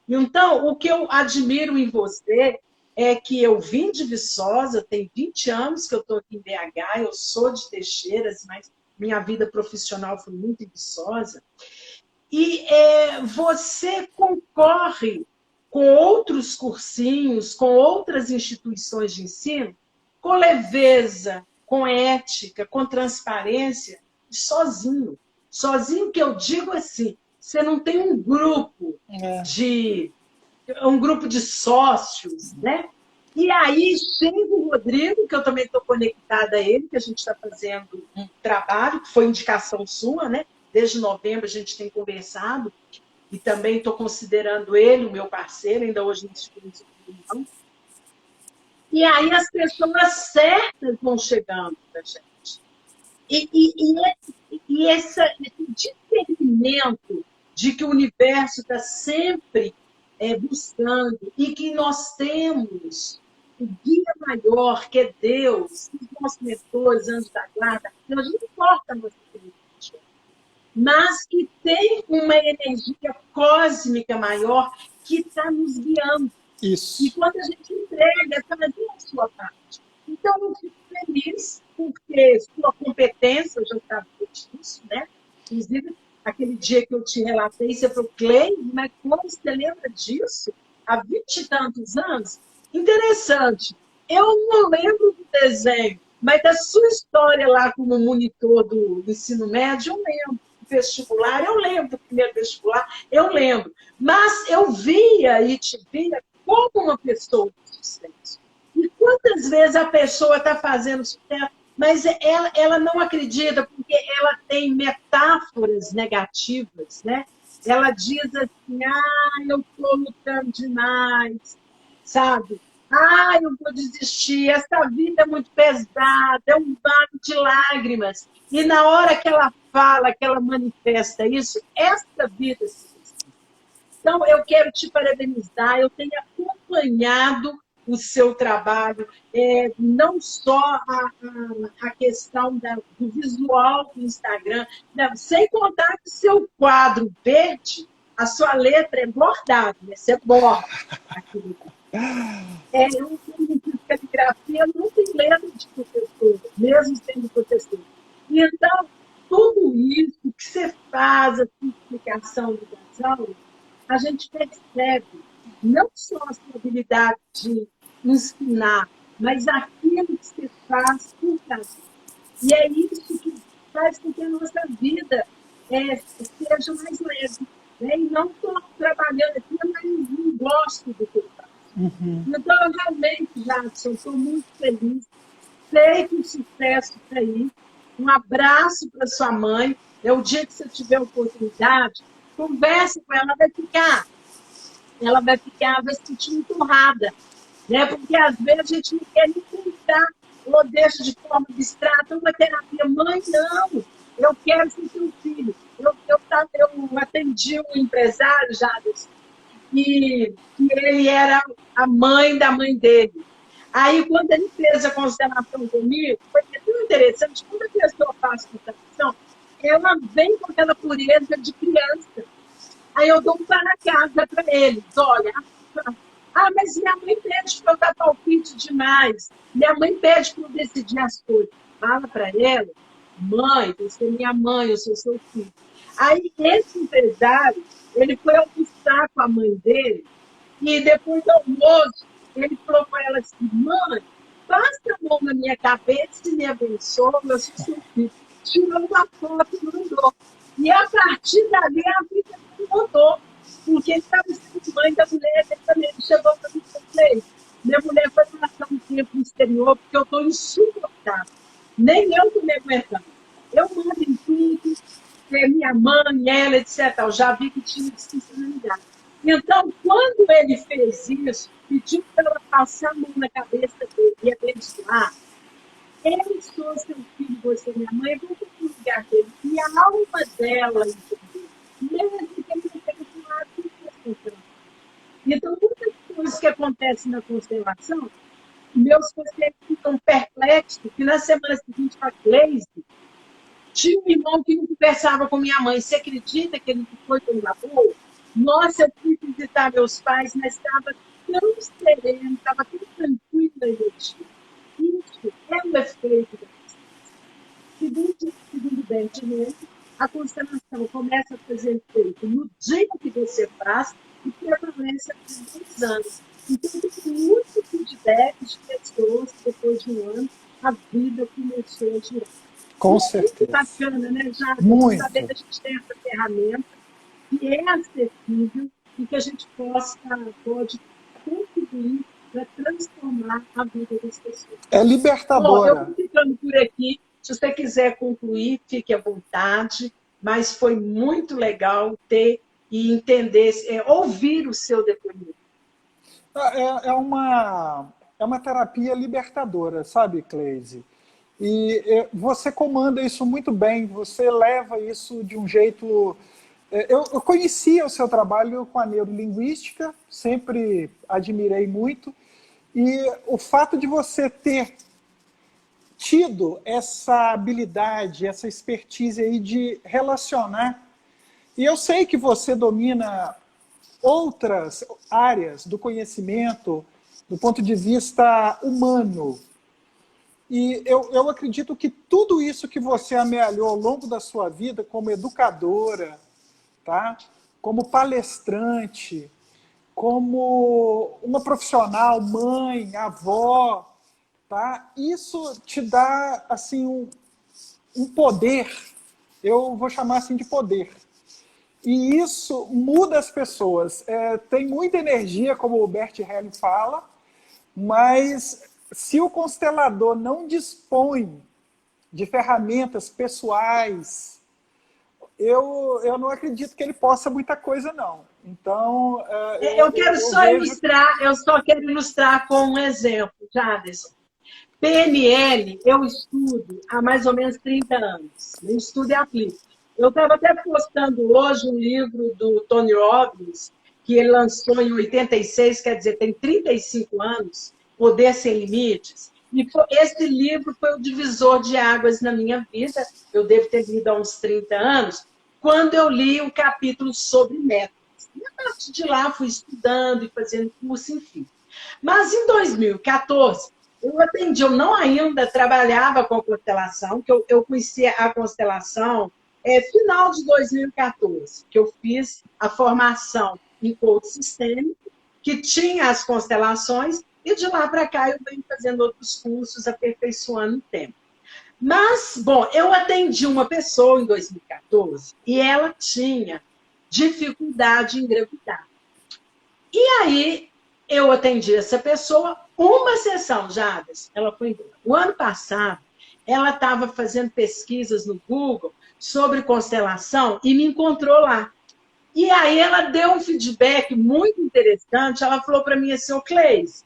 Então, o que eu admiro em você é que eu vim de Viçosa, tem 20 anos que eu estou aqui em BH, eu sou de Teixeiras, mas minha vida profissional foi muito em Viçosa. E você concorre com outros cursinhos, com outras instituições de ensino, com leveza, com ética, com transparência, sozinho. Sozinho que eu digo assim, você não tem um grupo de sócios, né? E aí chega o Rodrigo, que eu também estou conectada a ele, que a gente está fazendo um trabalho, que foi indicação sua, né? Desde novembro a gente tem conversado, e também estou considerando ele o meu parceiro, ainda hoje não estivemos em reunião. E aí as pessoas certas vão chegando para a gente. E esse discernimento de que o universo está sempre buscando e que nós temos o guia maior, que é Deus, os nossos mentores, anjos da guarda, Deus não importa a nossa religião, mas que tem uma energia cósmica maior que está nos guiando. Isso. E quando a gente entrega, fazer a sua parte. Então, eu fico feliz porque sua competência, eu já sabia disso, né? Inclusive, aquele dia que eu te relatei, você falou, Clay, mas como você lembra disso? Há 20 e tantos anos? Interessante. Eu não lembro do desenho, mas da sua história lá como monitor do ensino médio, eu lembro. Vestibular, eu lembro do primeiro vestibular, eu lembro. Mas eu via e te via como uma pessoa de sucesso. E quantas vezes a pessoa está fazendo sucesso, mas ela não acredita, porque ela tem metáforas negativas, né? Ela diz assim, eu estou lutando demais, sabe? Eu vou desistir, essa vida é muito pesada, é um vale de lágrimas. E na hora que ela fala, que ela manifesta isso, essa vida se desiste. Então, eu quero te parabenizar, eu tenho acompanhado o seu trabalho, não só a questão do visual do Instagram, sem contar que o seu quadro verde, a sua letra é bordada, né? Você borda aquilo. Eu fiz caligrafia, eu não tenho letra de professor, mesmo sendo professor. Então, tudo isso que você faz, a sua explicação das aulas, a gente percebe não só a sua habilidade de ensinar, mas aquilo que você faz por prazer. E é isso que faz com que a nossa vida seja mais leve. Né? E não estou trabalhando aqui, mas não gosto do que eu faço. Uhum. Então, eu realmente, Jadson, estou muito feliz. Sei que o sucesso está aí. Um abraço para sua mãe. O dia que você tiver oportunidade, converse com ela, vai se sentir muito honrada, né? Porque às vezes a gente não quer nem pensar ou deixa de forma abstrata uma terapia. Mãe, não, eu quero ser seu filho. Eu atendi um empresário, Jadson, e ele era a mãe da mãe dele. Aí, quando ele fez a constelação comigo, foi tão interessante, quando a pessoa faz constelação, ela vem com aquela pureza de criança. Aí eu dou um para-casa para eles. Olha, mas minha mãe pede para eu dar palpite demais. Minha mãe pede para eu decidir as coisas. Fala para ela, mãe, você é minha mãe, eu sou seu filho. Aí esse empresário, ele foi almoçar com a mãe dele e depois do almoço, ele falou para ela assim, mãe, passa a mão na minha cabeça e me abençoa, eu sou seu filho. Tirou uma foto e mandou. E a partir dali a vida mudou, porque ele estava sendo mãe da mulher, ele também chegou para mim e falou, minha mulher foi passar um tempo no exterior, porque eu estou insuportável. Nem eu estou me aguentando. Eu mando em tudo, minha mãe, ela, etc. Eu já vi que tinha disfuncionalidade. Então, quando ele fez isso, pediu para ela passar a mão na cabeça dele e abençoar, eu sou seu filho, você é minha mãe, eu vou para o lugar dele. E a alma dela, entendeu? Mesmo que ele não tenha falado que constelação. Então, muitas coisas que acontecem na constelação, meus pacientes ficam perplexos, que na semana seguinte, a Gleise, tinha um irmão que não conversava com minha mãe. Você acredita que ele foi para um labor? Nossa, eu fui visitar meus pais, mas estava tão sereno, estava tão tranquilo na energia. Isso é o efeito da constelação. Segundo Bert, a constelação começa a fazer efeito no dia que você faz e permanece por 2 anos. Então, tem muito feedback de pessoas que depois de um ano a vida começou a girar. Com muito certeza. bacana, né, Jade? Muito. Saber que a gente tem essa ferramenta que é acessível e que a gente pode contribuir para transformar a vida das pessoas. É Bom, eu libertadora. vou ficando por aqui. Se você quiser concluir, fique à vontade. Mas foi muito legal ter e entender, ouvir o seu depoimento. É uma terapia libertadora, sabe, Cleise? E você comanda isso muito bem, você leva isso de um jeito... Eu conhecia o seu trabalho com a neurolinguística, sempre admirei muito, e o fato de você ter tido essa habilidade, essa expertise aí de relacionar, e eu sei que você domina outras áreas do conhecimento do ponto de vista humano. E eu acredito que tudo isso que você amealhou ao longo da sua vida, como educadora, tá? Como palestrante, como uma profissional, mãe, avó, tá? Isso te dá assim, um poder, eu vou chamar assim de poder. E isso muda as pessoas. Tem muita energia, como o Bert Helling fala, mas se o constelador não dispõe de ferramentas pessoais, eu não acredito que ele possa muita coisa, não. Então, eu vejo... Eu só quero ilustrar com um exemplo, Jaderson. PNL, eu estudo há mais ou menos 30 anos. Eu estudo e aplico. Eu estava até postando hoje um livro do Tony Robbins, que ele lançou em 86, quer dizer, tem 35 anos, Poder Sem Limites. E esse livro foi o divisor de águas na minha vida. Eu devo ter lido há uns 30 anos, quando eu li um capítulo sobre métodos. E a partir de lá fui estudando e fazendo curso, enfim. Mas em 2014, eu não ainda trabalhava com constelação, que eu conhecia a constelação final de 2014, que eu fiz a formação em coach sistêmico, que tinha as constelações, e de lá para cá eu venho fazendo outros cursos, aperfeiçoando o tempo. Mas, bom, eu atendi uma pessoa em 2014 e ela tinha dificuldade em engravidar. E aí eu atendi essa pessoa, uma sessão, Jadas, ela foi embora. O ano passado, ela estava fazendo pesquisas no Google sobre constelação e me encontrou lá. E aí ela deu um feedback muito interessante, ela falou para mim assim, ô Cleise,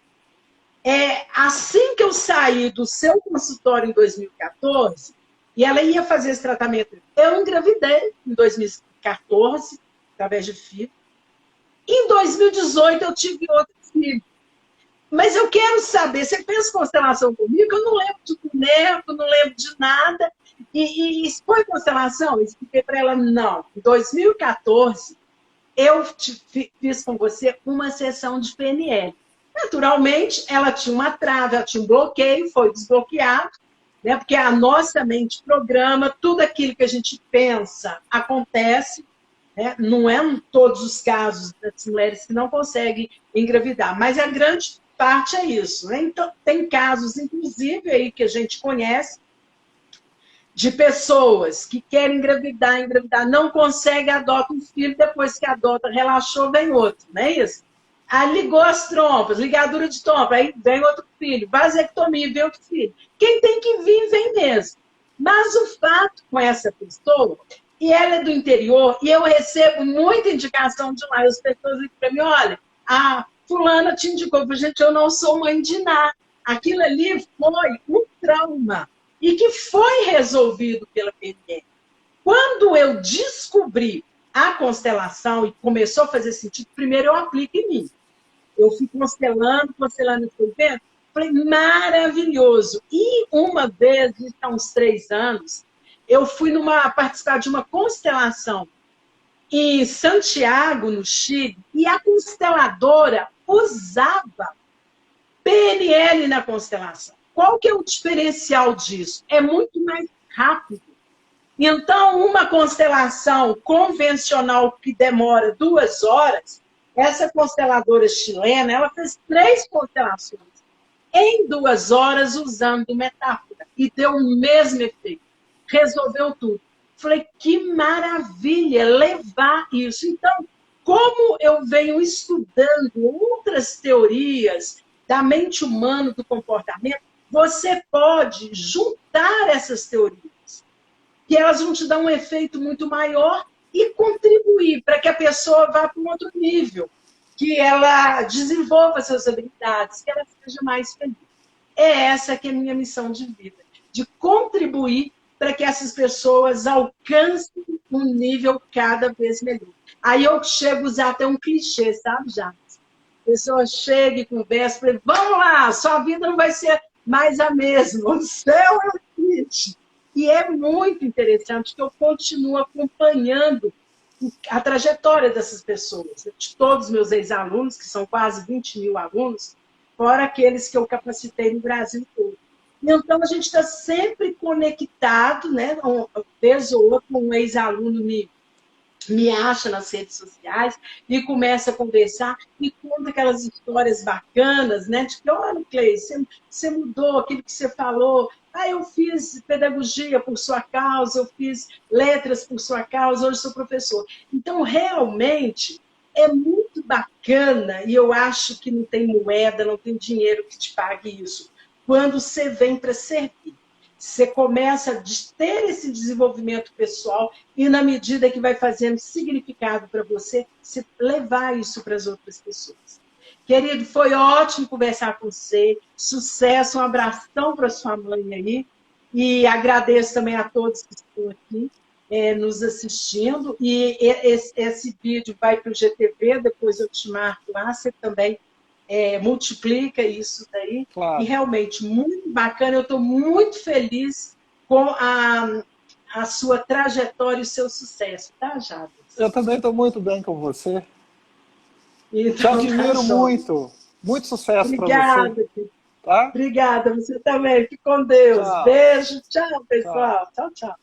assim que eu saí do seu consultório em 2014, e ela ia fazer esse tratamento, eu engravidei em 2014, através de filho. Em 2018 eu tive outro filho. Mas eu quero saber, você fez constelação comigo? Eu não lembro de boneco, não lembro de nada. E foi constelação? Eu expliquei para ela, não. Em 2014, eu fiz com você uma sessão de PNL. Naturalmente, ela tinha uma trava, ela tinha um bloqueio, foi desbloqueado, né? Porque a nossa mente programa, tudo aquilo que a gente pensa acontece. Não é em todos os casos das mulheres que não conseguem engravidar, mas a grande parte é isso. Né? Então, tem casos, inclusive, aí que a gente conhece, de pessoas que querem engravidar, não conseguem, adotam um filho, depois que adota, relaxou, vem outro, não é isso? Aí ligou as trompas, ligadura de trompa, aí vem outro filho, vasectomia, vem outro filho. Quem tem que vir, vem mesmo. Mas o fato com essa pessoa, e ela é do interior, e eu recebo muita indicação de lá, as pessoas dizem para mim, olha, a fulana te indicou, gente, eu não sou mãe de nada. Aquilo ali foi um trauma, e que foi resolvido pela PNL. Quando eu descobri a constelação e começou a fazer sentido, primeiro eu aplico em mim. Eu fui constelando, e fui vendo, falei, maravilhoso. E uma vez, há uns 3 anos, eu fui participar de uma constelação em Santiago, no Chile, e a consteladora usava PNL na constelação. Qual que é o diferencial disso? É muito mais rápido. Então, uma constelação convencional que demora 2 horas, essa consteladora chilena, ela fez 3 constelações em 2 horas usando metáfora e deu o mesmo efeito. resolveu tudo. Falei, que maravilha levar isso. Então, como eu venho estudando outras teorias da mente humana, do comportamento, você pode juntar essas teorias, que elas vão te dar um efeito muito maior e contribuir para que a pessoa vá para um outro nível, que ela desenvolva suas habilidades, que ela seja mais feliz. É essa que é a minha missão de vida, de contribuir para que essas pessoas alcancem um nível cada vez melhor. Aí eu chego a usar até um clichê, sabe, Jacques? A pessoa chega e conversa, fala, vamos lá, sua vida não vai ser mais a mesma, o céu é o limite. E é muito interessante que eu continuo acompanhando a trajetória dessas pessoas, de todos os meus ex-alunos, que são quase 20 mil alunos, fora aqueles que eu capacitei no Brasil todo. Então, a gente está sempre conectado, né? Uma vez ou outra, um ex-aluno me acha nas redes sociais e começa a conversar e conta aquelas histórias bacanas, né? De que, olha, Cleice, você mudou aquilo que você falou. Ah, eu fiz pedagogia por sua causa, eu fiz letras por sua causa, hoje sou professor. Então, realmente, é muito bacana e eu acho que não tem moeda, não tem dinheiro que te pague isso. Quando você vem para servir. Você começa a ter esse desenvolvimento pessoal e, na medida que vai fazendo significado para você, você levar isso para as outras pessoas. Querido, foi ótimo conversar com você. Sucesso, um abração para sua mãe aí. E agradeço também a todos que estão aqui nos assistindo. E esse vídeo vai para o GTV, depois eu te marco lá, você também multiplica isso daí. Claro. E realmente, muito bacana. Eu estou muito feliz com a sua trajetória e o seu sucesso, tá, Jabes? Eu também estou muito bem com você. Então, te admiro muito. Muito sucesso para você. Obrigada. Tá? Obrigada, você também. Fique com Deus. Tchau. Beijo. Tchau, pessoal. Tchau, tchau.